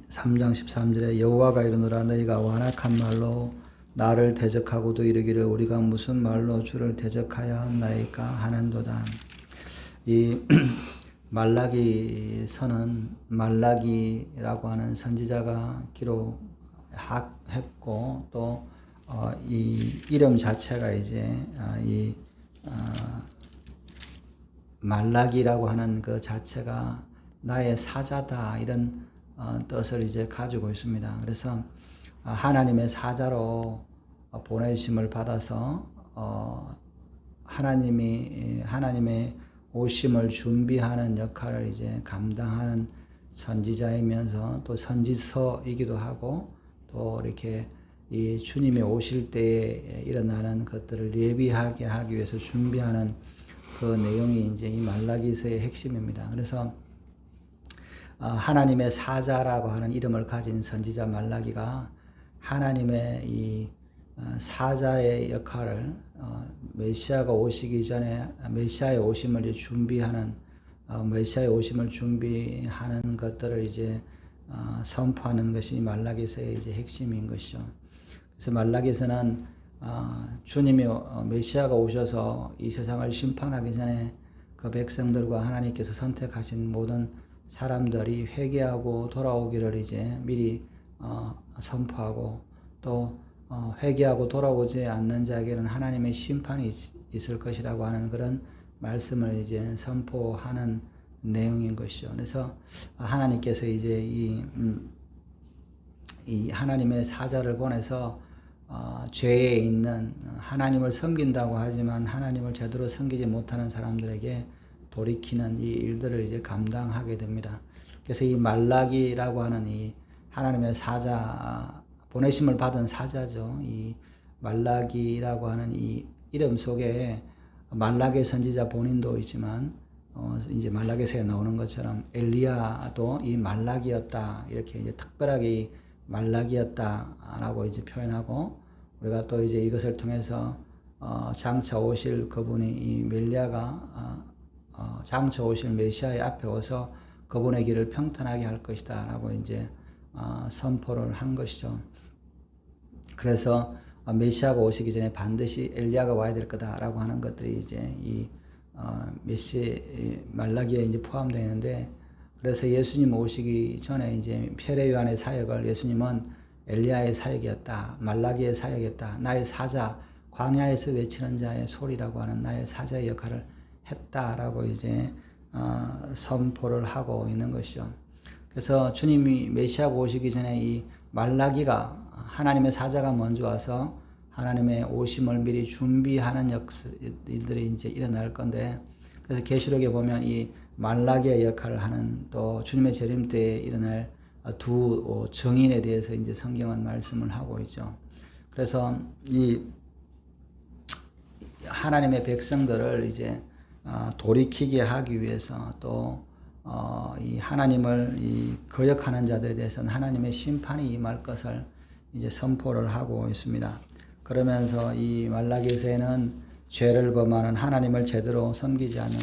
3장 13절에 여호와가 이르노라 너희가 완악한 말로 나를 대적하고도 이르기를 우리가 무슨 말로 주를 대적하여 하나이까 하는도다. 이 말라기 선은 말라기라고 하는 선지자가 기록했고 또 이 이름 자체가 이제 이 말라기라고 하는 그 자체가 나의 사자다 이런 뜻을 이제 가지고 있습니다. 그래서 하나님의 사자로 보내심을 받아서 하나님의 오심을 준비하는 역할을 이제 감당하는 선지자이면서 또 선지서이기도 하고 또 이렇게 이 주님이 오실 때에 일어나는 것들을 예비하게 하기 위해서 준비하는 그 내용이 이제 이 말라기서의 핵심입니다. 그래서 하나님의 사자라고 하는 이름을 가진 선지자 말라기가 하나님의 이 사자의 역할을 메시아가 오시기 전에 메시아의 오심을 준비하는 메시아의 오심을 준비하는 것들을 이제 선포하는 것이 말라기서의 이제 핵심인 것이죠. 그래서 말라기서는 주님이 메시아가 오셔서 이 세상을 심판하기 전에 그 백성들과 하나님께서 선택하신 모든 사람들이 회개하고 돌아오기를 이제 미리 선포하고 또 회개하고 돌아오지 않는 자에게는 하나님의 심판이 있을 것이라고 하는 그런 말씀을 이제 선포하는 내용인 것이죠. 그래서 하나님께서 이제 이 하나님의 사자를 보내서 죄에 있는 하나님을 섬긴다고 하지만 하나님을 제대로 섬기지 못하는 사람들에게 돌이키는 이 일들을 이제 감당하게 됩니다. 그래서 이 말라기라고 하는 이 하나님의 사자, 보내심을 받은 사자죠. 이 말라기라고 하는 이 이름 속에 말라기 선지자 본인도 있지만 이제 말라기서에 나오는 것처럼 엘리야도 이 말라기였다 이렇게 이제 특별하게 이 말라기였다라고 이제 표현하고 우리가 또 이제 이것을 통해서 장차 오실 그분이 이 멜리야가 장차 오실 메시아의 앞에 와서 그분의 길을 평탄하게 할 것이다라고 이제 선포를 한 것이죠. 그래서 메시아가 오시기 전에 반드시 엘리야가 와야 될 거다라고 하는 것들이 이제 이 말라기에 이제 포함되어 있는데 그래서 예수님 오시기 전에 이제 세례 요한의 사역을 예수님은 엘리야의 사역이었다, 말라기의 사역이었다, 나의 사자, 광야에서 외치는 자의 소리라고 하는 나의 사자의 역할을 했다라고 이제 선포를 하고 있는 것이죠. 그래서 주님이 메시아가 오시기 전에 이 말라기가 하나님의 사자가 먼저 와서 하나님의 오심을 미리 준비하는 일들이 이제 일어날 건데 그래서 계시록에 보면 이 말라기의 역할을 하는 또 주님의 재림 때에 일어날 두 증인에 대해서 이제 성경은 말씀을 하고 있죠. 그래서 이 하나님의 백성들을 이제 돌이키게 하기 위해서 또 이 하나님을 거역하는 자들에 대해서는 하나님의 심판이 임할 것을 이제 선포를 하고 있습니다. 그러면서 이 말라기서에는 죄를 범하는 하나님을 제대로 섬기지 않는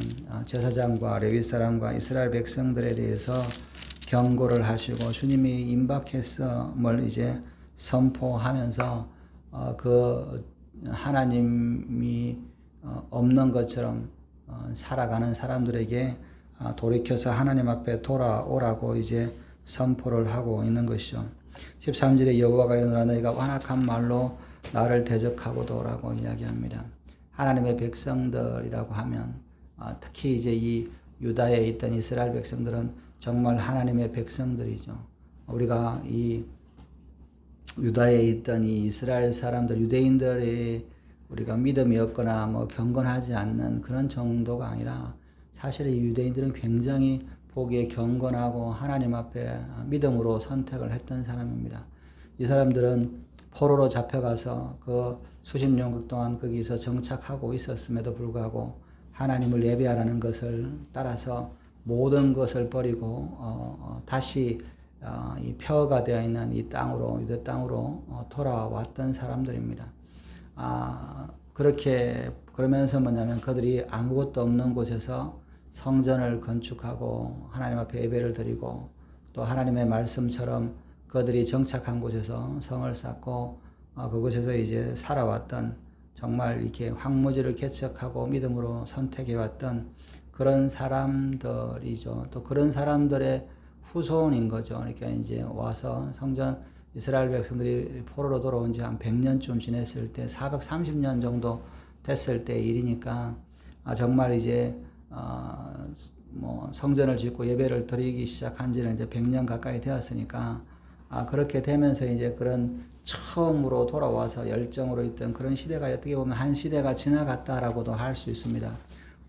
제사장과 레위 사람과 이스라엘 백성들에 대해서 경고를 하시고 주님이 임박했음을 이제 선포하면서 그 하나님이 없는 것처럼 살아가는 사람들에게 돌이켜서 하나님 앞에 돌아오라고 이제 선포를 하고 있는 것이죠. 13절에 여호와가 이르노라 너희가 완악한 말로 나를 대적하고도라고 이야기합니다. 하나님의 백성들이라고 하면 특히 이제 이 유다에 있던 이스라엘 백성들은 정말 하나님의 백성들이죠. 우리가 이 유다에 있던 이 이스라엘 사람들, 유대인들의 우리가 믿음이 없거나 뭐 경건하지 않는 그런 정도가 아니라 사실 이 유대인들은 굉장히 보기에 경건하고 하나님 앞에 믿음으로 선택을 했던 사람입니다. 이 사람들은 포로로 잡혀가서 그 수십 년국 동안 거기서 정착하고 있었음에도 불구하고 하나님을 예배하라는 것을 따라서 모든 것을 버리고 다시 이 폐허가 되어 있는 이 땅으로 유대 땅으로 돌아왔던 사람들입니다. 그렇게 그러면서 뭐냐면 그들이 아무것도 없는 곳에서 성전을 건축하고 하나님 앞에 예배를 드리고 또 하나님의 말씀처럼 그들이 정착한 곳에서 성을 쌓고 그곳에서 이제 살아왔던, 정말 이렇게 황무지를 개척하고 믿음으로 선택해왔던 그런 사람들이죠. 또 그런 사람들의 후손인 거죠. 그러니까 이제 와서 성전, 이스라엘 백성들이 포로로 돌아온 지 한 100년쯤 지냈을 때, 430년 정도 됐을 때 일이니까, 정말 이제 뭐 성전을 짓고 예배를 드리기 시작한 지는 이제 100년 가까이 되었으니까, 그렇게 되면서 이제 그런 처음으로 돌아와서 열정으로 있던 그런 시대가 어떻게 보면 한 시대가 지나갔다라고도 할 수 있습니다.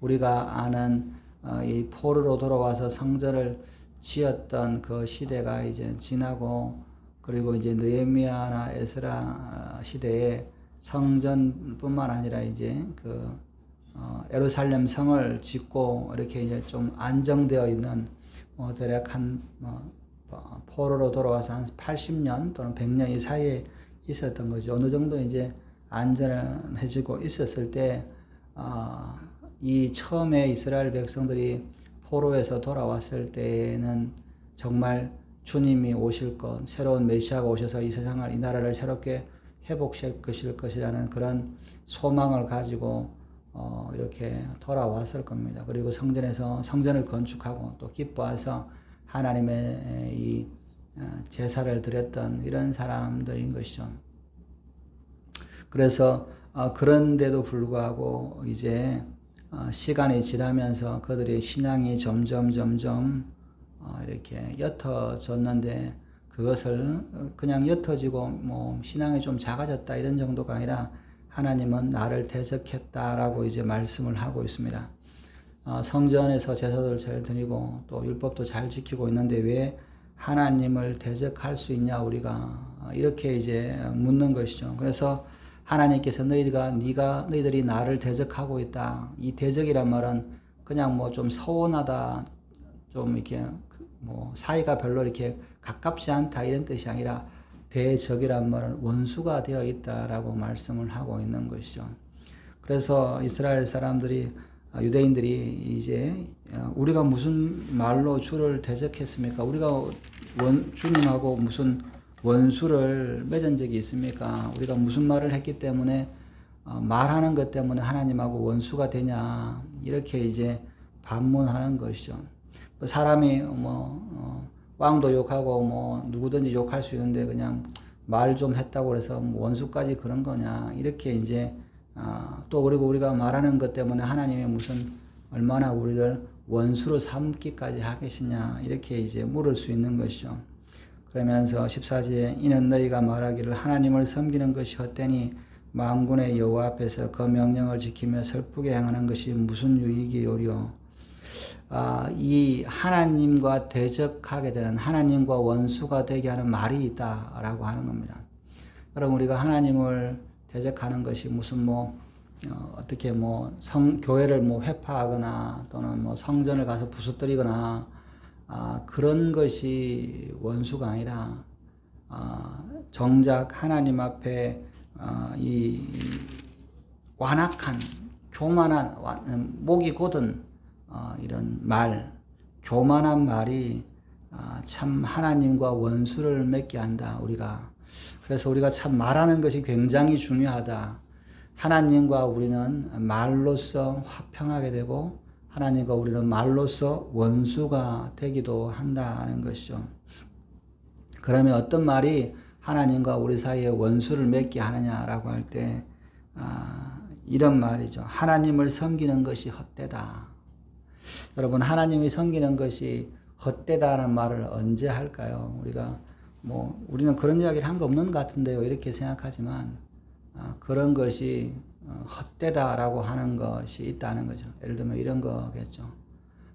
우리가 아는 이 포로로 돌아와서 성전을 지었던 그 시대가 이제 지나고, 그리고 이제 느헤미야나 에스라 시대에 성전뿐만 아니라 이제 예루살렘 성을 짓고 이렇게 이제 좀 안정되어 있는, 대략 포로로 돌아와서 한 80년 또는 100년 이 사이에 있었던 거죠. 어느 정도 이제 안전해지고 있었을 때, 이 처음에 이스라엘 백성들이 포로에서 돌아왔을 때는 정말 주님이 오실 것, 새로운 메시아가 오셔서 이 세상을, 이 나라를 새롭게 회복시킬 것이라는 그런 소망을 가지고 이렇게 돌아왔을 겁니다. 그리고 성전에서 성전을 건축하고 또 기뻐해서 하나님의 이 제사를 드렸던 이런 사람들인 것이죠. 그래서 그런데도 불구하고 이제 시간이 지나면서 그들의 신앙이 점점 이렇게 옅어졌는데, 그것을 그냥 옅어지고 뭐 신앙이 좀 작아졌다 이런 정도가 아니라 하나님은 나를 대적했다라고 이제 말씀을 하고 있습니다. 성전에서 제사를 잘 드리고 또 율법도 잘 지키고 있는데 왜 하나님을 대적할 수 있냐 우리가, 이렇게 이제 묻는 것이죠. 그래서 하나님께서 너희들이 나를 대적하고 있다. 이 대적이란 말은 그냥 뭐 좀 서운하다, 좀 이렇게 뭐 사이가 별로 이렇게 가깝지 않다 이런 뜻이 아니라, 대적이란 말은 원수가 되어 있다라고 말씀을 하고 있는 것이죠. 그래서 이스라엘 사람들이, 유대인들이 이제 우리가 무슨 말로 주를 대적했습니까? 우리가 주님하고 무슨 원수를 맺은 적이 있습니까? 우리가 무슨 말을 했기 때문에 말하는 것 때문에 하나님하고 원수가 되냐, 이렇게 이제 반문하는 것이죠. 사람이 왕도 욕하고 뭐 누구든지 욕할 수 있는데 그냥 말 좀 했다고 해서 원수까지 그런 거냐, 이렇게 이제 또 그리고 우리가 말하는 것 때문에 하나님이 무슨 얼마나 우리를 원수로 삼기까지 하겠느냐, 이렇게 이제 물을 수 있는 것이죠. 그러면서 14절에 이는 너희가 말하기를 하나님을 섬기는 것이 헛되니 만군의 여호와 앞에서 그 명령을 지키며 슬프게 행하는 것이 무슨 유익이요리요. 이 하나님과 대적하게 되는, 하나님과 원수가 되게 하는 말이 있다라고 하는 겁니다. 여러분, 우리가 하나님을 대적하는 것이 무슨 어떻게 교회를 회파하거나 또는 성전을 가서 부수뜨리거나 그런 것이 원수가 아니라, 정작 하나님 앞에 이 완악한, 교만한, 목이 곧은 이런 말, 교만한 말이 참 하나님과 원수를 맺게 한다, 우리가. 그래서 우리가 참 말하는 것이 굉장히 중요하다. 하나님과 우리는 말로써 화평하게 되고 하나님과 우리는 말로써 원수가 되기도 한다는 것이죠. 그러면 어떤 말이 하나님과 우리 사이에 원수를 맺게 하느냐라고 할 때 이런 말이죠. 하나님을 섬기는 것이 헛되다. 여러분, 하나님이 섬기는 것이 헛되다는 말을 언제 할까요? 우리는 그런 이야기를 한 거 없는 것 같은데요, 이렇게 생각하지만 그런 것이 헛되다라고 하는 것이 있다는 거죠. 예를 들면 이런 거겠죠.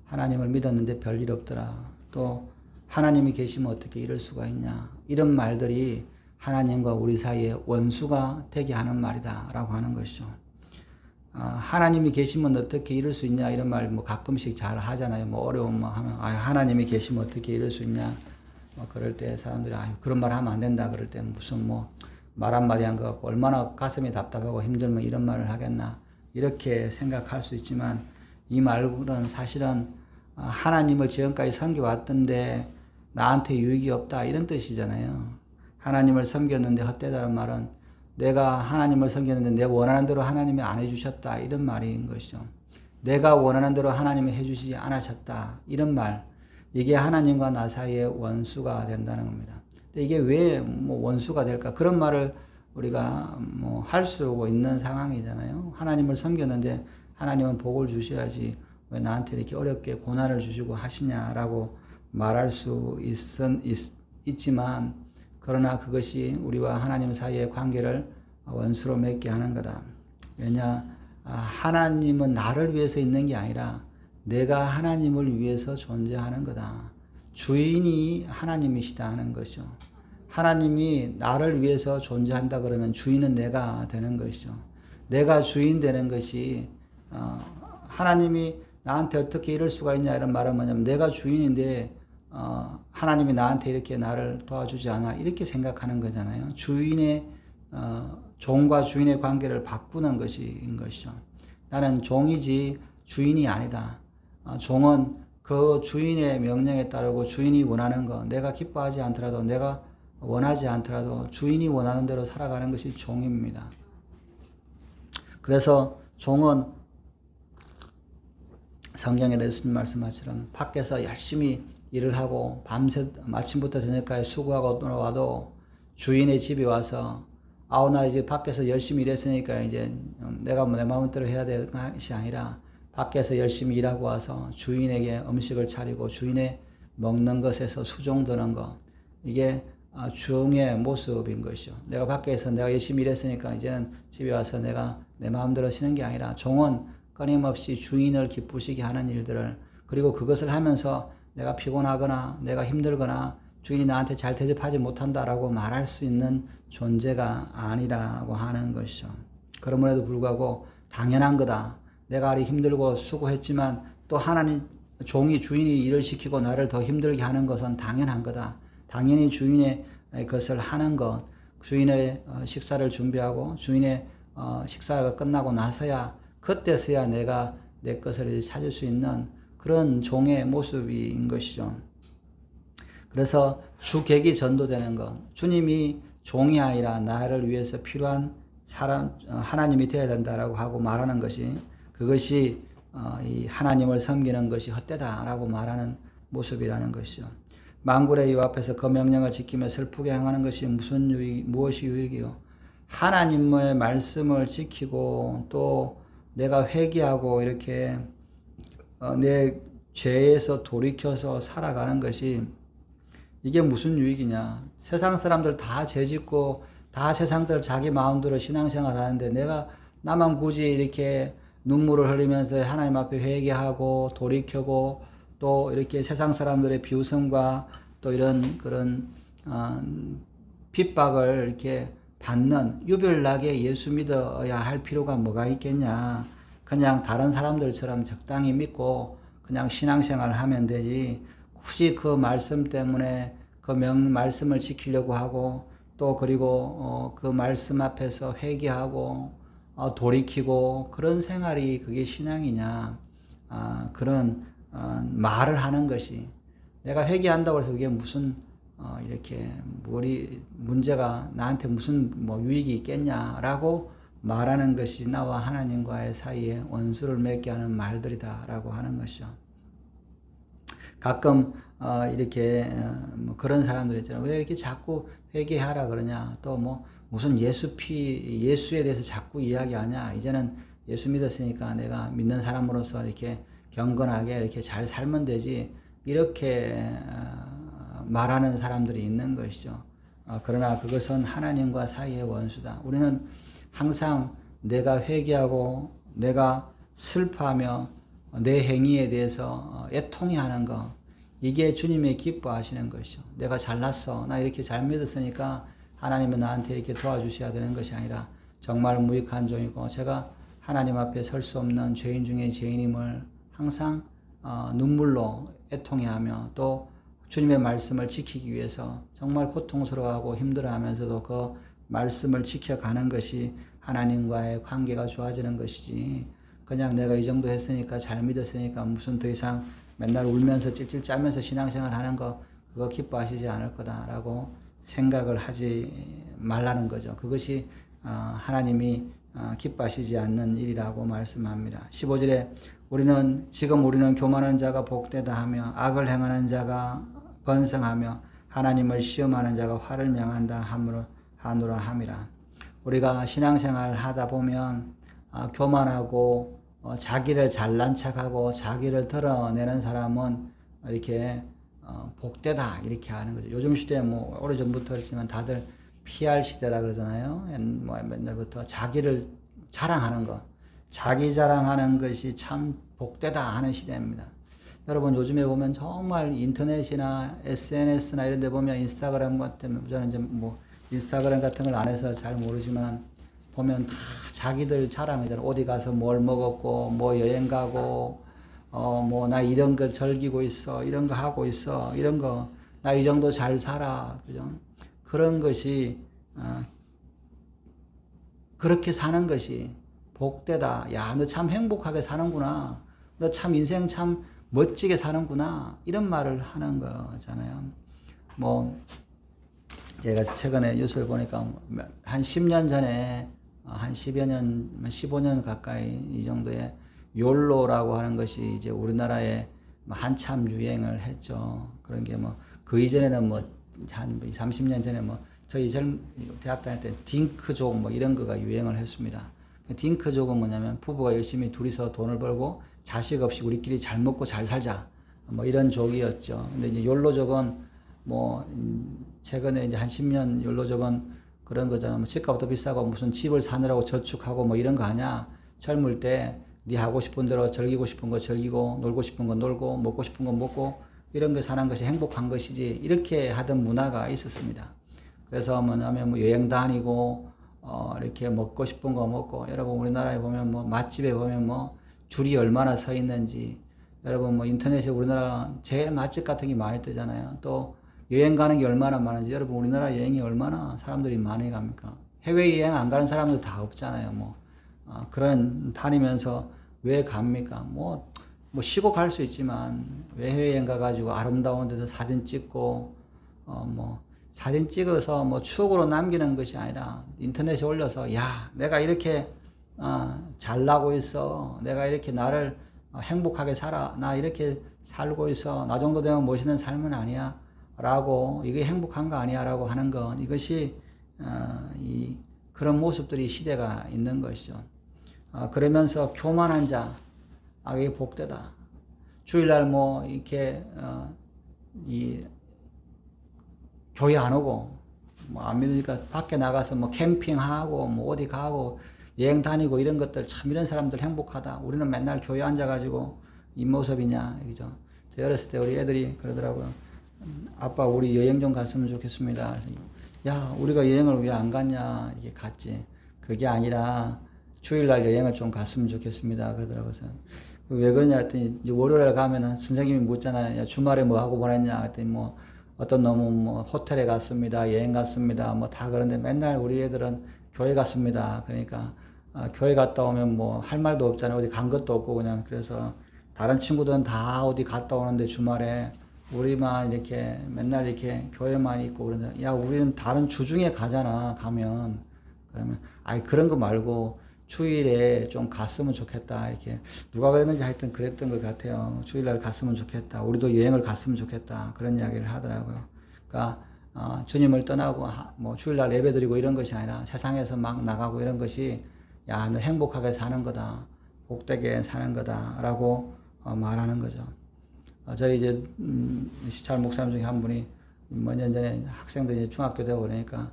하나님을 믿었는데 별일 없더라. 또 하나님이 계시면 어떻게 이럴 수가 있냐. 이런 말들이 하나님과 우리 사이에 원수가 되게 하는 말이다라고 하는 것이죠. 하나님이 계시면 어떻게 이럴 수 있냐, 이런 말 가끔씩 잘 하잖아요. 어려움 하면 하나님이 계시면 어떻게 이럴 수 있냐. 그럴 때 사람들이 그런 말 하면 안 된다 그럴 때 무슨 말 한마디 한 것 같고 얼마나 가슴이 답답하고 힘들면 이런 말을 하겠나, 이렇게 생각할 수 있지만 이 말은 사실은 하나님을 지금까지 섬겨왔던데 나한테 유익이 없다 이런 뜻이잖아요. 하나님을 섬겼는데 헛되다는 말은 내가 하나님을 섬겼는데 내 원하는 대로 하나님이 안 해주셨다 이런 말인 것이죠. 내가 원하는 대로 하나님이 해주시지 않으셨다 이런 말, 이게 하나님과 나 사이의 원수가 된다는 겁니다. 근데 이게 왜 뭐 원수가 될까? 그런 말을 우리가 뭐 할 수 있는 상황이잖아요. 하나님을 섬겼는데 하나님은 복을 주셔야지 왜 나한테 이렇게 어렵게 고난을 주시고 하시냐라고 말할 수 있지만, 그러나 그것이 우리와 하나님 사이의 관계를 원수로 맺게 하는 거다. 왜냐? 하나님은 나를 위해서 있는 게 아니라 내가 하나님을 위해서 존재하는 거다. 주인이 하나님이시다 하는 것이죠. 하나님이 나를 위해서 존재한다 그러면 주인은 내가 되는 것이죠. 내가 주인 되는 것이, 하나님이 나한테 어떻게 이럴 수가 있냐 이런 말은 뭐냐면 내가 주인인데 하나님이 나한테 이렇게 나를 도와주지 않아 이렇게 생각하는 거잖아요. 주인의 종과 주인의 관계를 바꾸는 것인 것이죠. 나는 종이지 주인이 아니다. 종은 그 주인의 명령에 따르고 주인이 원하는 거, 내가 기뻐하지 않더라도 내가 원하지 않더라도 주인이 원하는 대로 살아가는 것이 종입니다. 그래서 종은 성경에 예수님 말씀하처럼 밖에서 열심히 일을 하고 밤새 아침부터 저녁까지 수고하고 돌아와도 주인의 집에 와서 나 이제 밖에서 열심히 일했으니까 이제 내가 내 마음대로 해야 될 것이 아니라 밖에서 열심히 일하고 와서 주인에게 음식을 차리고 주인의 먹는 것에서 수종드는 것, 이게 종의 모습인 것이죠. 내가 밖에서 내가 열심히 일했으니까 이제는 집에 와서 내가 내 마음대로 쉬는 게 아니라 종은 끊임없이 주인을 기쁘시게 하는 일들을, 그리고 그것을 하면서 내가 피곤하거나 내가 힘들거나 주인이 나한테 잘 대접하지 못한다라고 말할 수 있는 존재가 아니라고 하는 것이죠. 그럼에도 불구하고 당연한 거다. 내가 아리 힘들고 수고했지만 또 하나님 종이 주인이 일을 시키고 나를 더 힘들게 하는 것은 당연한 거다. 당연히 주인의 것을 하는 것, 주인의 식사를 준비하고 주인의 식사가 끝나고 나서야 그때서야 내가 내 것을 찾을 수 있는 그런 종의 모습인 것이죠. 그래서 주객이 전도되는 것, 주님이 종이 아니라 나를 위해서 필요한 사람, 하나님이 되어야 된다라고 하고 말하는 것이, 그것이 이 하나님을 섬기는 것이 헛되다라고 말하는 모습이라는 것이죠. 만군의 이 앞에서 그 명령을 지키며 슬프게 행하는 것이 무엇이 유익이요? 하나님의 말씀을 지키고 또 내가 회개하고 이렇게 내 죄에서 돌이켜서 살아가는 것이, 이게 무슨 유익이냐? 세상 사람들 다 죄짓고 다 세상들 자기 마음대로 신앙생활 하는데 내가 나만 굳이 이렇게 눈물을 흘리면서 하나님 앞에 회개하고 돌이켜고 또 이렇게 세상 사람들의 비웃음과 또 이런 그런 핍박을 이렇게 받는 유별나게 예수 믿어야 할 필요가 뭐가 있겠냐? 그냥 다른 사람들처럼 적당히 믿고 그냥 신앙생활을 하면 되지, 굳이 그 말씀 때문에 그 말씀을 지키려고 하고 또 그리고 그 말씀 앞에서 회개하고 돌이키고 그런 생활이 그게 신앙이냐? 그런 말을 하는 것이, 내가 회개한다고 해서 그게 무슨 이렇게 문제가 나한테 무슨 유익이 있겠냐라고 말하는 것이 나와 하나님과의 사이에 원수를 맺게 하는 말들이다라고 하는 것이죠. 가끔 이렇게 그런 사람들 있잖아요. 왜 이렇게 자꾸 회개하라 그러냐? 또 무슨 예수에 대해서 자꾸 이야기하냐? 이제는 예수 믿었으니까 내가 믿는 사람으로서 이렇게 경건하게 이렇게 잘 살면 되지. 이렇게 말하는 사람들이 있는 것이죠. 그러나 그것은 하나님과 사이의 원수다. 우리는 항상 내가 회개하고 내가 슬퍼하며 내 행위에 대해서 애통해하는 것, 이게 주님의 기뻐하시는 것이죠. 내가 잘났어, 나 이렇게 잘 믿었으니까 하나님은 나한테 이렇게 도와주셔야 되는 것이 아니라 정말 무익한 종이고 제가 하나님 앞에 설 수 없는 죄인 중에 죄인임을 항상 눈물로 애통해하며 또 주님의 말씀을 지키기 위해서 정말 고통스러워하고 힘들어하면서도 그 말씀을 지켜가는 것이 하나님과의 관계가 좋아지는 것이지, 그냥 내가 이 정도 했으니까 잘 믿었으니까 무슨 더 이상 맨날 울면서 찔찔 짜면서 신앙생활 하는 거, 그거 기뻐하시지 않을 거다라고 생각을 하지 말라는 거죠. 그것이 하나님이 기뻐하시지 않는 일이라고 말씀합니다. 15절에 우리는 교만한 자가 복되다 하며 악을 행하는 자가 번성하며 하나님을 시험하는 자가 화를 명한다 하노라 함이라. 우리가 신앙생활을 하다 보면 교만하고 자기를 잘난 척하고 자기를 드러내는 사람은 이렇게 복되다 이렇게 하는 거죠. 요즘 시대에 뭐 오래전부터 그렇지만 다들 PR 시대라 그러잖아요. 옛날부터 자기를 자랑하는 것, 자기 자랑하는 것이 참 복되다 하는 시대입니다. 여러분 요즘에 보면 정말 인터넷이나 SNS나 이런 데 보면 인스타그램 같은, 저는 이제 뭐 인스타그램 같은 걸 안 해서 잘 모르지만 보면 다 자기들 자랑이잖아요. 어디 가서 뭘 먹었고 뭐 여행 가고 뭐 나 이런 거 즐기고 있어, 이런 거 하고 있어, 이런 거 나 이 정도 잘 살아, 그죠? 그런 것이 그렇게 사는 것이 복되다. 야, 너 참 행복하게 사는구나. 너 참 인생 참 멋지게 사는구나. 이런 말을 하는 거잖아요. 뭐 제가 최근에 뉴스를 보니까 한 10년 전에 한 10여 년, 15년 가까이 이 정도의 욜로라고 하는 것이 이제 우리나라에 한참 유행을 했죠. 그런 게 뭐 그 이전에는 뭐 한 30년 전에 뭐 저희 대학 다닐 때 딩크족 뭐 이런 거가 유행을 했습니다. 딩크족은 뭐냐면 부부가 열심히 둘이서 돈을 벌고 자식 없이 우리끼리 잘 먹고 잘 살자 뭐 이런 족이었죠. 근데 이제 욜로족은 뭐 최근에 이제 한 10년 욜로족은 그런 거잖아. 뭐 집값도 비싸고 무슨 집을 사느라고 저축하고 뭐 이런 거 아니야. 젊을 때 네 하고 싶은 대로 즐기고 싶은 거 즐기고 놀고 싶은 거 놀고 먹고 싶은 거 먹고 이런 거 사는 것이 행복한 것이지, 이렇게 하던 문화가 있었습니다. 그래서 뭐냐면 뭐 여행 다니고 이렇게 먹고 싶은 거 먹고, 여러분 우리나라에 보면 뭐 맛집에 보면 뭐 줄이 얼마나 서 있는지, 여러분 뭐 인터넷에 우리나라 제일 맛집 같은 게 많이 뜨잖아요. 또 여행 가는 게 얼마나 많은지, 여러분 우리나라 여행이 얼마나 사람들이 많이 갑니까? 해외 여행 안 가는 사람들 다 없잖아요. 뭐 그런 다니면서 왜 갑니까? 뭐 쉬고 갈 수 있지만 왜 해외여행 가가지고 아름다운 데서 사진 찍고 뭐 사진 찍어서 뭐 추억으로 남기는 것이 아니라 인터넷에 올려서 야 내가 이렇게 잘나고 있어, 내가 이렇게 나를 행복하게 살아, 나 이렇게 살고 있어, 나 정도 되면 멋있는 삶은 아니야 라고, 이게 행복한 거 아니야 라고 하는 건, 이것이 그런 모습들이 시대가 있는 것이죠. 그러면서 교만한 자, 이게 복되다. 주일날 뭐 이렇게 교회 안 오고 뭐 안 믿으니까 밖에 나가서 뭐 캠핑하고 뭐 어디 가고 여행 다니고 이런 것들, 참 이런 사람들 행복하다. 우리는 맨날 교회 앉아가지고 이 모습이냐, 그죠? 저 어렸을 때 우리 애들이 그러더라고요. 아빠 우리 여행 좀 갔으면 좋겠습니다. 야 우리가 여행을 왜 안 갔냐, 이게 갔지. 그게 아니라 주일날 여행을 좀 갔으면 좋겠습니다. 그러더라고요. 왜 그러냐 했더니 이제 월요일 가면은 선생님이 묻잖아요. 야, 주말에 뭐 하고 보냈냐 했더니 뭐 어떤 놈은 뭐 호텔에 갔습니다. 여행 갔습니다. 뭐 다 그런데 맨날 우리 애들은 교회 갔습니다. 그러니까 교회 갔다 오면 뭐 할 말도 없잖아요. 어디 간 것도 없고 그냥. 그래서 다른 친구들은 다 어디 갔다 오는데 주말에 우리만 이렇게 맨날 이렇게 교회만 있고 그러는데, 야 우리는 다른 주중에 가잖아. 가면 그러면 그런 거 말고 주일에 좀 갔으면 좋겠다. 이렇게 누가 그랬는지 하여튼 그랬던 것 같아요. 주일날 갔으면 좋겠다. 우리도 여행을 갔으면 좋겠다. 그런 이야기를 하더라고요. 그러니까 주님을 떠나고 뭐 주일날 예배드리고 이런 것이 아니라 세상에서 막 나가고 이런 것이, 야 너 행복하게 사는 거다, 복되게 사는 거다라고 말하는 거죠. 저희 이제 시찰 목사님 중에 한 분이 몇 년 전에 학생들이 중학교 되고 그러니까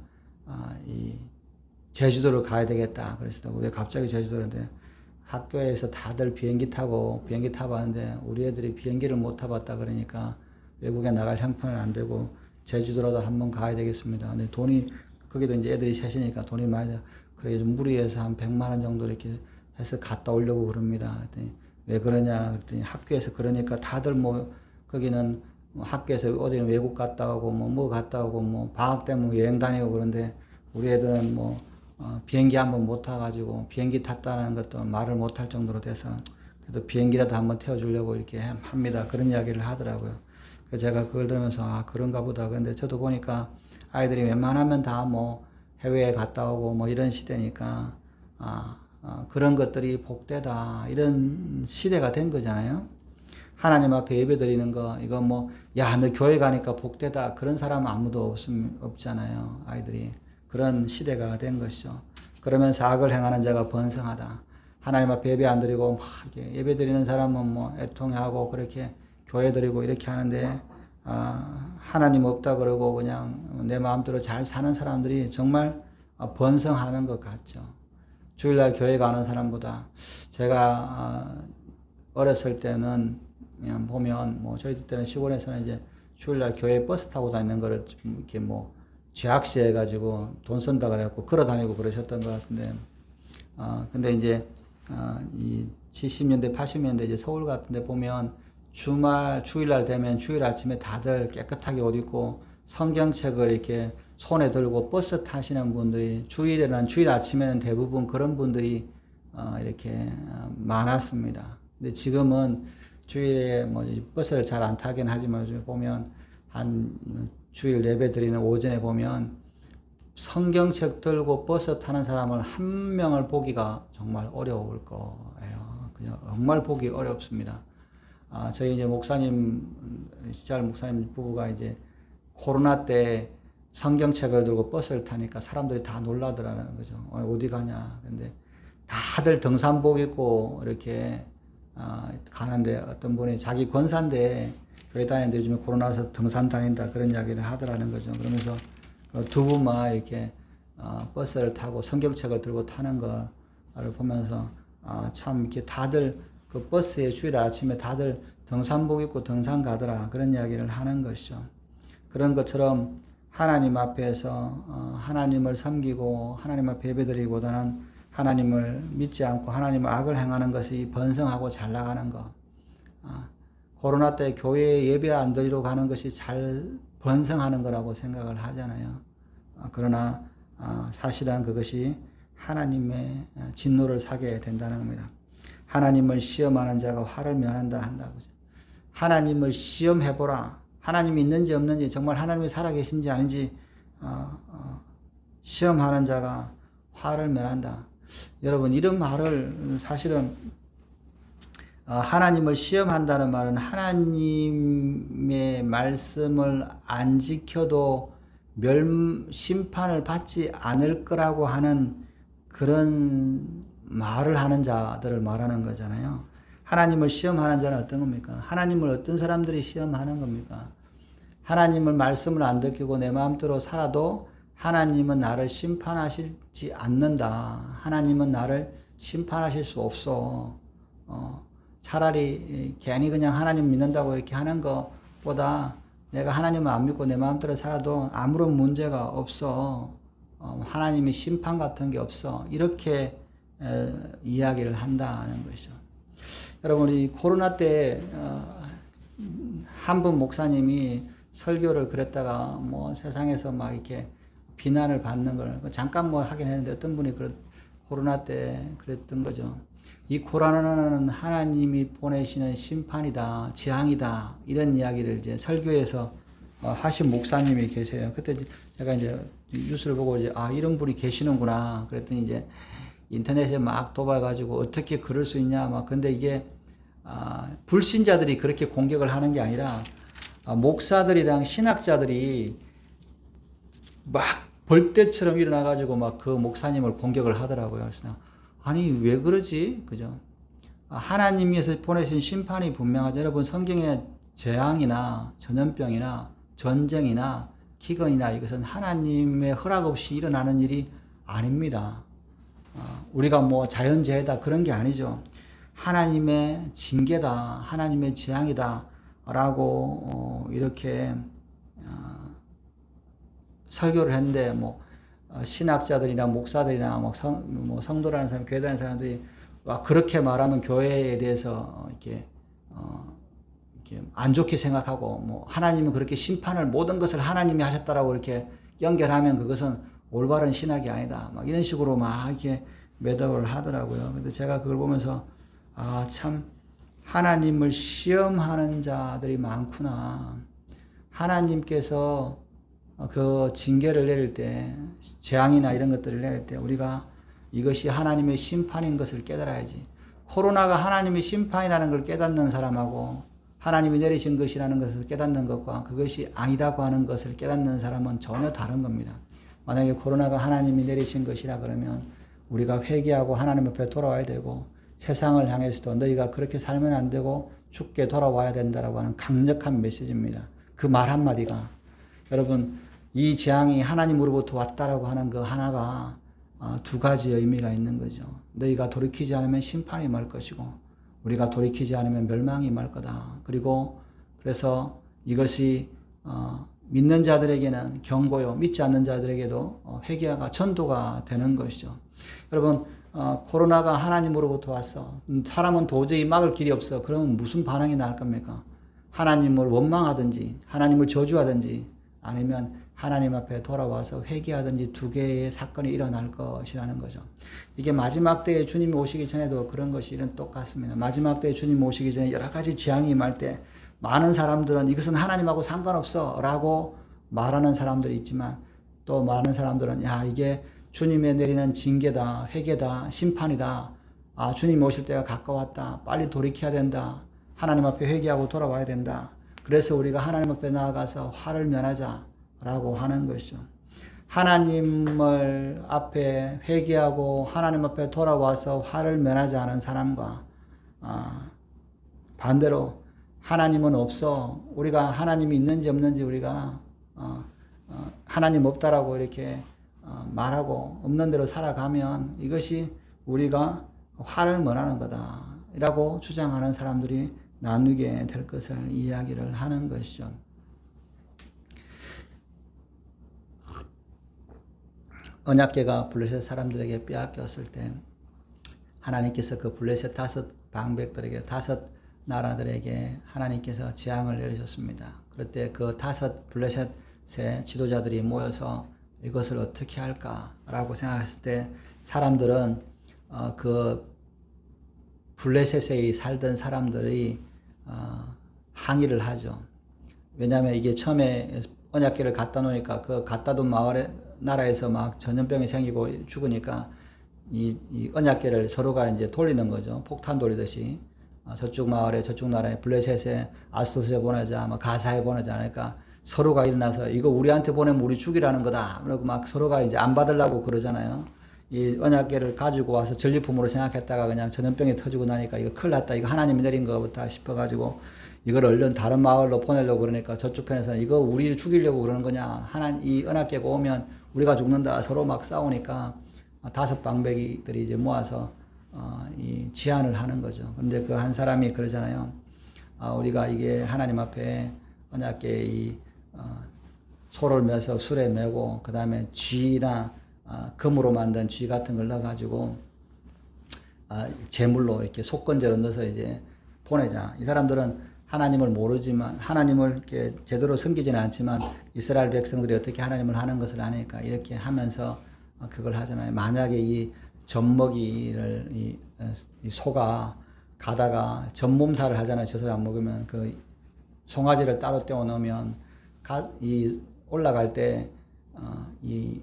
이 제주도를 가야 되겠다 그랬었다고. 왜 갑자기 제주도인데, 학교에서 다들 비행기 타봤는데 우리 애들이 비행기를 못 타봤다 그러니까 외국에 나갈 형편은 안 되고 제주도라도 한번 가야 되겠습니다. 근데 돈이, 거기도 이제 애들이 셋이니까 돈이 많이 돼. 그래 좀 무리해서 한 100만 원 정도 이렇게 해서 갔다 오려고 그럽니다. 그랬더니 왜 그러냐 그랬더니 학교에서 그러니까 다들 뭐 거기는 학교에서 어디는 외국 갔다 오고 뭐 갔다 오고 뭐 방학 때문에 여행 다니고 그런데 우리 애들은 뭐 비행기 한번 못 타가지고 비행기 탔다는 것도 말을 못 할 정도로 돼서 그래도 비행기라도 한번 태워주려고 이렇게 합니다. 그런 이야기를 하더라고요. 그래서 제가 그걸 들으면서 아 그런가 보다. 근데 저도 보니까 아이들이 웬만하면 다 뭐 해외에 갔다 오고 뭐 이런 시대니까 그런 것들이 복되다 이런 시대가 된 거잖아요. 하나님 앞에 예배 드리는 거 이거 뭐 야 너 교회 가니까 복되다 그런 사람 아무도 없잖아요. 아이들이 그런 시대가 된 것이죠. 그러면서 악을 행하는 자가 번성하다. 하나님 앞에 예배 안 드리고 막 이렇게 예배 드리는 사람은 뭐 애통하고 그렇게 교회 드리고 이렇게 하는데 하나님 없다 그러고 그냥 내 마음대로 잘 사는 사람들이 정말 번성하는 것 같죠. 주일날 교회 가는 사람보다 제가 어렸을 때는 그냥 보면 뭐 저희 때는 시골에서는 이제 주일날 교회 버스 타고 다니는 거를 좀 이렇게 뭐 쥐악시 해가지고 돈 쓴다 그래갖고 걸어 다니고 그러셨던 것 같은데 근데 이제 이 70년대 80년대 이제 서울 같은데 보면 주일날 되면 주일 아침에 다들 깨끗하게 옷 입고 성경책을 이렇게 손에 들고 버스 타시는 분들이 주일 아침에는 대부분 그런 분들이 이렇게 많았습니다. 근데 지금은 주일에 뭐 버스를 잘 안 타긴 하지만 보면 한 주일 예배 드리는 오전에 보면 성경책 들고 버스 타는 사람을 한 명을 보기가 정말 어려울 거예요. 그냥 정말 보기 어렵습니다. 저희 이제 시절 목사님 부부가 이제 코로나 때 성경책을 들고 버스를 타니까 사람들이 다 놀라더라는 거죠. 어디 가냐. 근데 다들 등산복 입고 이렇게 가는데 어떤 분이 자기 권사인데 교회 다니는데 요즘에 코로나서 등산 다닌다 그런 이야기를 하더라는 거죠. 그러면서 두 분만 이렇게 버스를 타고 성경책을 들고 타는 거를 보면서 참 이렇게 다들 그 버스에 주일 아침에 다들 등산복 입고 등산 가더라 그런 이야기를 하는 것이죠. 그런 것처럼 하나님 앞에서 하나님을 섬기고 하나님 앞에 예배드리기보다는 하나님을 믿지 않고 하나님을 악을 행하는 것이 번성하고 잘 나가는 것. 코로나 때 교회에 예배 안 드리러 가는 것이 잘 번성하는 거라고 생각을 하잖아요. 그러나 사실은 그것이 하나님의 진노를 사게 된다는 겁니다. 하나님을 시험하는 자가 화를 면한다 한다고. 하나님을 시험해보라. 하나님이 있는지 없는지 정말 하나님이 살아계신지 아닌지 시험하는 자가 화를 면한다. 여러분 이런 말을 사실은 하나님을 시험한다는 말은 하나님의 말씀을 안 지켜도 심판을 받지 않을 거라고 하는 그런 말을 하는 자들을 말하는 거잖아요. 하나님을 시험하는 자는 어떤 겁니까? 하나님을 어떤 사람들이 시험하는 겁니까? 하나님을 말씀을 안 듣고 내 마음대로 살아도 하나님은 나를 심판하시지 않는다. 하나님은 나를 심판하실 수 없어. 차라리 괜히 그냥 하나님 믿는다고 이렇게 하는 것보다 내가 하나님을 안 믿고 내 마음대로 살아도 아무런 문제가 없어. 하나님의 심판 같은 게 없어. 이렇게 이야기를 한다는 것이죠. 여러분, 이 코로나 때 한 분 목사님이 설교를 그랬다가 뭐 세상에서 막 이렇게 비난을 받는 걸 잠깐 뭐 하긴 했는데 어떤 분이 코로나 때 그랬던 거죠. 이 코로나는 하나님이 보내시는 심판이다, 재앙이다, 이런 이야기를 이제 설교에서 하신 목사님이 계세요. 그때 제가 이제 뉴스를 보고 이제 이런 분이 계시는구나. 그랬더니 이제 인터넷에 막 도봐가지고 어떻게 그럴 수 있냐. 막 근데 이게 불신자들이 그렇게 공격을 하는 게 아니라 목사들이랑 신학자들이 막 벌떼처럼 일어나가지고 막 그 목사님을 공격을 하더라고요. 그래서 아니 왜 그러지? 그죠? 하나님께서 보내신 심판이 분명하죠. 여러분 성경에 재앙이나 전염병이나 전쟁이나 기근이나 이것은 하나님의 허락 없이 일어나는 일이 아닙니다. 우리가 뭐 자연재해다 그런 게 아니죠. 하나님의 징계다, 하나님의 재앙이다 라고 이렇게 설교를 했는데 뭐 신학자들이나 목사들이나 뭐 성도라는 사람, 교회 다니는 사람들이 그렇게 말하면 교회에 대해서 이렇게 안 좋게 생각하고 뭐 하나님은 그렇게 심판을 모든 것을 하나님이 하셨다라고 이렇게 연결하면 그것은 올바른 신학이 아니다. 막 이런 식으로 막 이렇게 매듭을 하더라고요. 근데 제가 그걸 보면서 참 하나님을 시험하는 자들이 많구나. 하나님께서 그 징계를 내릴 때, 재앙이나 이런 것들을 내릴 때 우리가 이것이 하나님의 심판인 것을 깨달아야지. 코로나가 하나님의 심판이라는 걸 깨닫는 사람하고 하나님이 내리신 것이라는 것을 깨닫는 것과 그것이 아니다고 하는 것을 깨닫는 사람은 전혀 다른 겁니다. 만약에 코로나가 하나님이 내리신 것이라 그러면 우리가 회개하고 하나님 앞에 돌아와야 되고 세상을 향해서도 너희가 그렇게 살면 안 되고 죽게 돌아와야 된다라고 하는 강력한 메시지입니다. 그 말 한마디가 여러분 이 재앙이 하나님으로부터 왔다라고 하는 그 하나가 두 가지 의미가 있는 거죠. 너희가 돌이키지 않으면 심판이 말 것이고 우리가 돌이키지 않으면 멸망이 말 거다. 그리고 그래서 이것이 믿는 자들에게는 경고요. 믿지 않는 자들에게도 회개가 전도가 되는 것이죠. 여러분 코로나가 하나님으로부터 왔어. 사람은 도저히 막을 길이 없어. 그러면 무슨 반응이 나올 겁니까? 하나님을 원망하든지 하나님을 저주하든지 아니면 하나님 앞에 돌아와서 회개하든지 두 개의 사건이 일어날 것이라는 거죠. 이게 마지막 때에 주님이 오시기 전에도 그런 것이 똑같습니다. 마지막 때에 주님이 오시기 전에 여러 가지 재앙이 임할 때 많은 사람들은 이것은 하나님하고 상관없어 라고 말하는 사람들이 있지만 또 많은 사람들은 야 이게 주님의 내리는 징계다, 회개다, 심판이다. 주님이 오실 때가 가까웠다. 빨리 돌이켜야 된다. 하나님 앞에 회개하고 돌아와야 된다. 그래서 우리가 하나님 앞에 나아가서 화를 면하자라고 하는 것이죠. 하나님을 앞에 회개하고 하나님 앞에 돌아와서 화를 면하지 않은 사람과 반대로 하나님은 없어. 우리가 하나님이 있는지 없는지 우리가 하나님 없다라고 이렇게 말하고 없는 대로 살아가면 이것이 우리가 화를 면하는 거다 라고 주장하는 사람들이 나누게 될 것을 이야기를 하는 것이죠. 언약궤가 블레셋 사람들에게 빼앗겼을 때 하나님께서 그 블레셋 다섯 방백들에게 다섯 나라들에게 하나님께서 재앙을 내리셨습니다. 그럴 때 그 다섯 블레셋의 지도자들이 모여서 이것을 어떻게 할까라고 생각했을 때 사람들은 그 블레셋에 살던 사람들이 항의를 하죠. 왜냐하면 이게 처음에 언약궤를 갖다 놓으니까 그 갖다 둔 나라에서 막 전염병이 생기고 죽으니까 이 언약궤를 서로가 이제 돌리는 거죠. 폭탄 돌리듯이 저쪽 마을에 저쪽 나라에 블레셋에 아스도스에 보내자, 가사에 보내자 하니까 서로가 일어나서 이거 우리한테 보내면 우리 죽이라는 거다. 그리고 막 서로가 이제 안 받으려고 그러잖아요. 이 언약궤를 가지고 와서 전리품으로 생각했다가 그냥 전염병이 터지고 나니까 이거 큰일 났다. 이거 하나님이 내린 거부터 싶어가지고 이걸 얼른 다른 마을로 보내려고 그러니까 저쪽 편에서는 이거 우리를 죽이려고 그러는 거냐. 이 언약궤가 오면 우리가 죽는다. 서로 막 싸우니까 다섯 방백이들이 이제 모아서 이 제안을 하는 거죠. 그런데 그 한 사람이 그러잖아요. 우리가 이게 하나님 앞에 언약궤 이 소를 매서 술에 매고 그 다음에 쥐나 금으로 만든 쥐 같은 걸 넣어가지고 제물로 이렇게 속건제로 넣어서 이제 보내자. 이 사람들은 하나님을 모르지만 하나님을 이렇게 제대로 섬기지는 않지만 이스라엘 백성들이 어떻게 하나님을 하는 것을 아니까 이렇게 하면서 그걸 하잖아요. 만약에 이 젖먹이를 이 소가 가다가 젖몸살을 하잖아요. 젖을 안 먹으면 그 송아지를 따로 떼어 넣으면 이 올라갈 때 이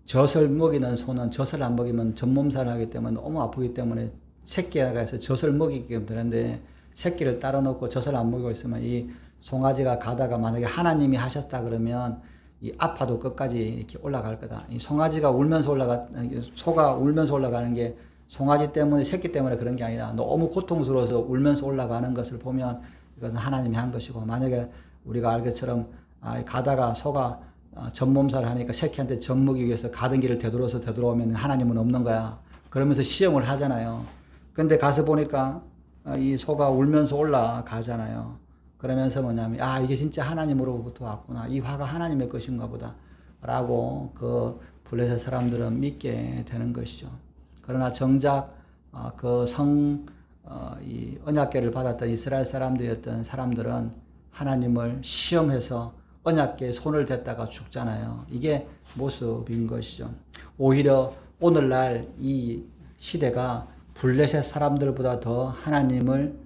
젖을 먹이는 소는 젖을 안 먹이면 젖몸살을 하기 때문에 너무 아프기 때문에 새끼가 해서 젖을 먹이게 되는데 새끼를 따로 놓고 젖을 안 먹이고 있으면 이 송아지가 가다가 만약에 하나님이 하셨다 그러면 이 아파도 끝까지 이렇게 올라갈 거다. 이 송아지가 울면서 소가 울면서 올라가는 게 송아지 때문에 새끼 때문에 그런 게 아니라 너무 고통스러워서 울면서 올라가는 것을 보면 이것은 하나님이 한 것이고 만약에 우리가 알기처럼 가다가 소가 젖몸살을 하니까 새끼한테 젖 먹이기 위해서 가던 길을 되돌아오면 하나님은 없는 거야. 그러면서 시험을 하잖아요. 근데 가서 보니까 이 소가 울면서 올라가잖아요. 그러면서 뭐냐면 이게 진짜 하나님으로부터 왔구나. 이 화가 하나님의 것인가 보다. 라고 그 블레셋 사람들은 믿게 되는 것이죠. 그러나 정작 이 언약궤를 받았던 이스라엘 사람들이었던 사람들은 하나님을 시험해서 언약궤에 손을 댔다가 죽잖아요. 이게 모습인 것이죠. 오히려 오늘날 이 시대가 블레셋 사람들보다 더 하나님을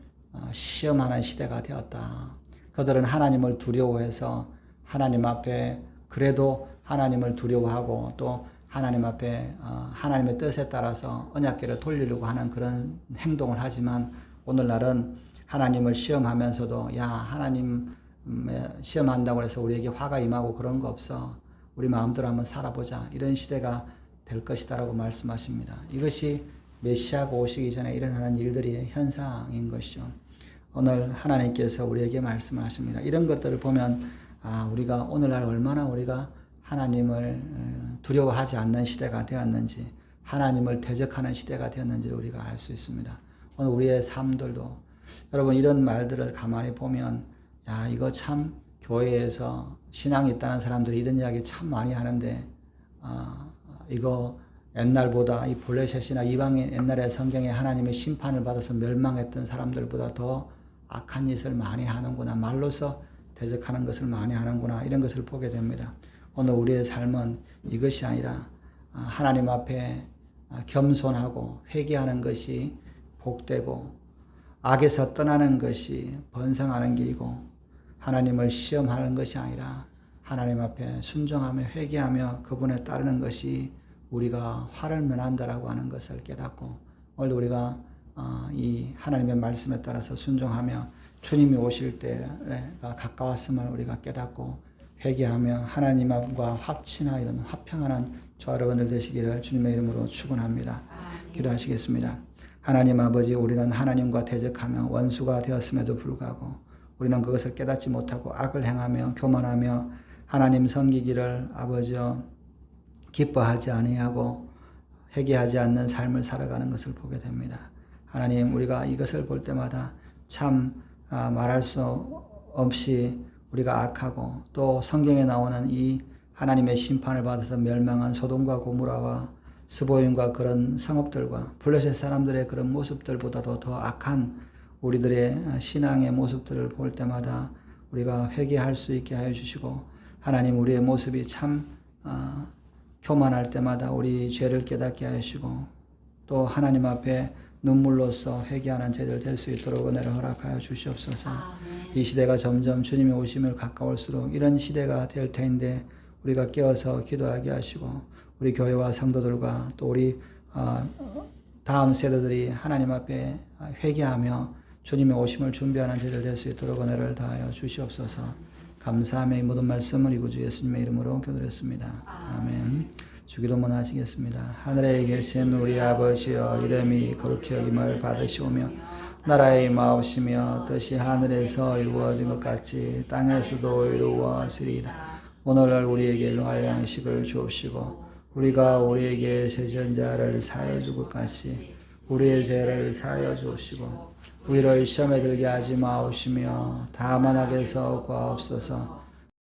시험하는 시대가 되었다. 그들은 하나님을 두려워해서 하나님 앞에 그래도 하나님을 두려워하고 또 하나님 앞에 하나님의 뜻에 따라서 언약궤를 돌리려고 하는 그런 행동을 하지만 오늘날은 하나님을 시험하면서도 야 하나님 시험한다고 해서 우리에게 화가 임하고 그런 거 없어. 우리 마음대로 한번 살아보자. 이런 시대가 될 것이다라고 말씀하십니다. 이것이 메시아가 오시기 전에 일어나는 일들이 현상인 것이죠. 오늘 하나님께서 우리에게 말씀하십니다. 이런 것들을 보면 우리가 오늘날 얼마나 우리가 하나님을 두려워하지 않는 시대가 되었는지 하나님을 대적하는 시대가 되었는지를 우리가 알 수 있습니다. 오늘 우리의 삶들도 여러분 이런 말들을 가만히 보면 야 이거 참 교회에서 신앙이 있다는 사람들이 이런 이야기 참 많이 하는데 이거 옛날보다 이 블레셋이나 이방인 옛날에 성경에 하나님의 심판을 받아서 멸망했던 사람들보다 더 악한 짓을 많이 하는구나. 말로서 대적하는 것을 많이 하는구나. 이런 것을 보게 됩니다. 오늘 우리의 삶은 이것이 아니라 하나님 앞에 겸손하고 회개하는 것이 복되고 악에서 떠나는 것이 번성하는 길이고 하나님을 시험하는 것이 아니라 하나님 앞에 순종하며 회개하며 그분에 따르는 것이 우리가 화를 면한다라고 하는 것을 깨닫고 오늘도 우리가 이 하나님의 말씀에 따라서 순종하며 주님이 오실 때가 가까웠음을 우리가 깨닫고 회개하며 하나님과 합친하 이런 화평하는 저와 여러분들 되시기를 주님의 이름으로 축원합니다. 기도하시겠습니다. 하나님 아버지 우리는 하나님과 대적하며 원수가 되었음에도 불구하고 우리는 그것을 깨닫지 못하고 악을 행하며 교만하며 하나님 섬기기를 아버지여 기뻐하지 아니하고 회개하지 않는 삶을 살아가는 것을 보게 됩니다. 하나님 우리가 이것을 볼 때마다 참 말할 수 없이 우리가 악하고 또 성경에 나오는 이 하나님의 심판을 받아서 멸망한 소돔과 고모라와 스보임과 그런 성읍들과 블레셋 사람들의 그런 모습들보다도 더 악한 우리들의 신앙의 모습들을 볼 때마다 우리가 회개할 수 있게 하여 주시고 하나님 우리의 모습이 참 교만할 때마다 우리 죄를 깨닫게 하시고 또 하나님 앞에 눈물로써 회개하는 제들 될 수 있도록 은혜를 허락하여 주시옵소서. 이 시대가 점점 주님의 오심을 가까울수록 이런 시대가 될 텐데 우리가 깨어서 기도하게 하시고 우리 교회와 성도들과 또 우리 다음 세대들이 하나님 앞에 회개하며 주님의 오심을 준비하는 제들 될 수 있도록 은혜를 다하여 주시옵소서. 감사하며 이 모든 말씀을 이구 주 예수님의 이름으로 기도드렸습니다. 아멘. 주기도문 하시겠습니다. 하늘에 계신 우리 아버지여 이름이 거룩히 여김을 받으시오며 나라의 임하옵시며 뜻이 하늘에서 이루어진 것 같이 땅에서도 이루어지리이다. 오늘날 우리에게 일용할 양식을 주옵시고 우리가 우리에게 죄지은 자를 사하여 줄 것 같이 우리의 죄를 사하여 주옵시고 우리를 시험에 들게 하지 마옵시며 다만 악에서 구하옵소서.